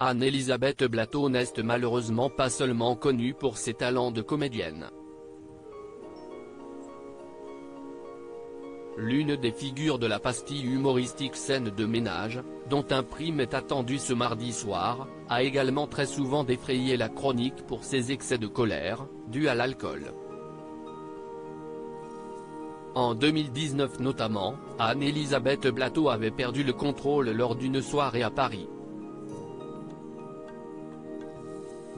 Anne-Elisabeth Blateau n'est malheureusement pas seulement connue pour ses talents de comédienne. L'une des figures de la pastille humoristique Scène de ménage, dont un prime est attendu ce mardi soir, a également très souvent défrayé la chronique pour ses excès de colère, dus à l'alcool. En 2019 notamment, Anne-Elisabeth Blateau avait perdu le contrôle lors d'une soirée à Paris.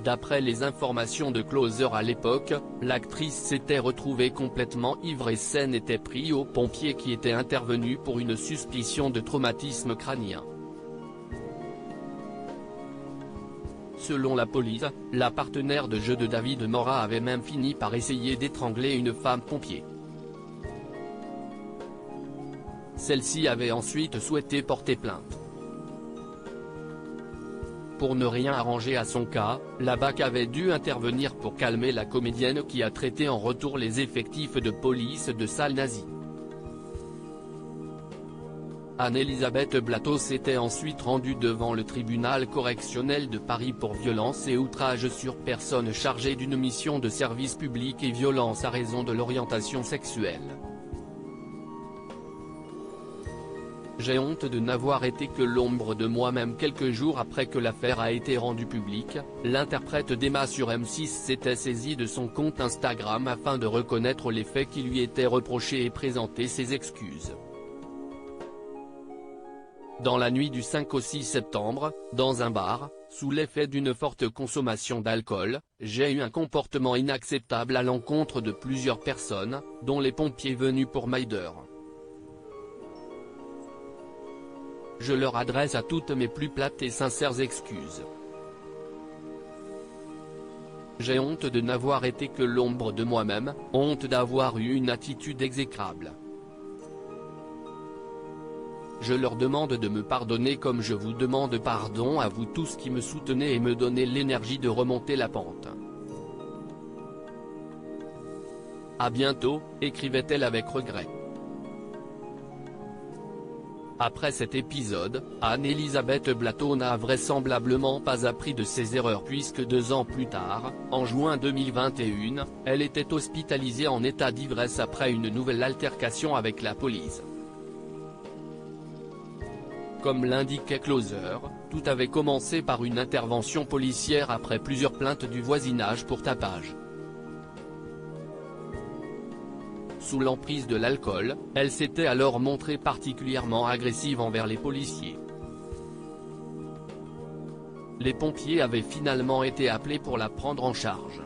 D'après les informations de Closer à l'époque, l'actrice s'était retrouvée complètement ivre et Scène était pris aux pompiers qui étaient intervenus pour une suspicion de traumatisme crânien. Selon la police, la partenaire de jeu de David Morat avait même fini par essayer d'étrangler une femme pompier. Celle-ci avait ensuite souhaité porter plainte. Pour ne rien arranger à son cas, la BAC avait dû intervenir pour calmer la comédienne qui a traité en retour les effectifs de police de sale nazie. Anne-Elisabeth Blateau s'était ensuite rendue devant le tribunal correctionnel de Paris pour violence et outrage sur personne chargée d'une mission de service public et violence à raison de l'orientation sexuelle. J'ai honte de n'avoir été que l'ombre de moi-même. Quelques jours après que l'affaire a été rendue publique, l'interprète d'Emma sur M6 s'était saisie de son compte Instagram afin de reconnaître les faits qui lui étaient reprochés et présenter ses excuses. Dans la nuit du 5 au 6 septembre, dans un bar, sous l'effet d'une forte consommation d'alcool, j'ai eu un comportement inacceptable à l'encontre de plusieurs personnes, dont les pompiers venus pour m'aider. Je leur adresse à toutes mes plus plates et sincères excuses. J'ai honte de n'avoir été que l'ombre de moi-même, honte d'avoir eu une attitude exécrable. Je leur demande de me pardonner comme je vous demande pardon à vous tous qui me soutenez et me donnez l'énergie de remonter la pente. À bientôt, écrivait-elle avec regret. Après cet épisode, Anne-Elisabeth Blateau n'a vraisemblablement pas appris de ses erreurs puisque 2 ans plus tard, en juin 2021, elle était hospitalisée en état d'ivresse après une nouvelle altercation avec la police. Comme l'indiquait Closer, tout avait commencé par une intervention policière après plusieurs plaintes du voisinage pour tapage. Sous l'emprise de l'alcool, elle s'était alors montrée particulièrement agressive envers les policiers. Les pompiers avaient finalement été appelés pour la prendre en charge.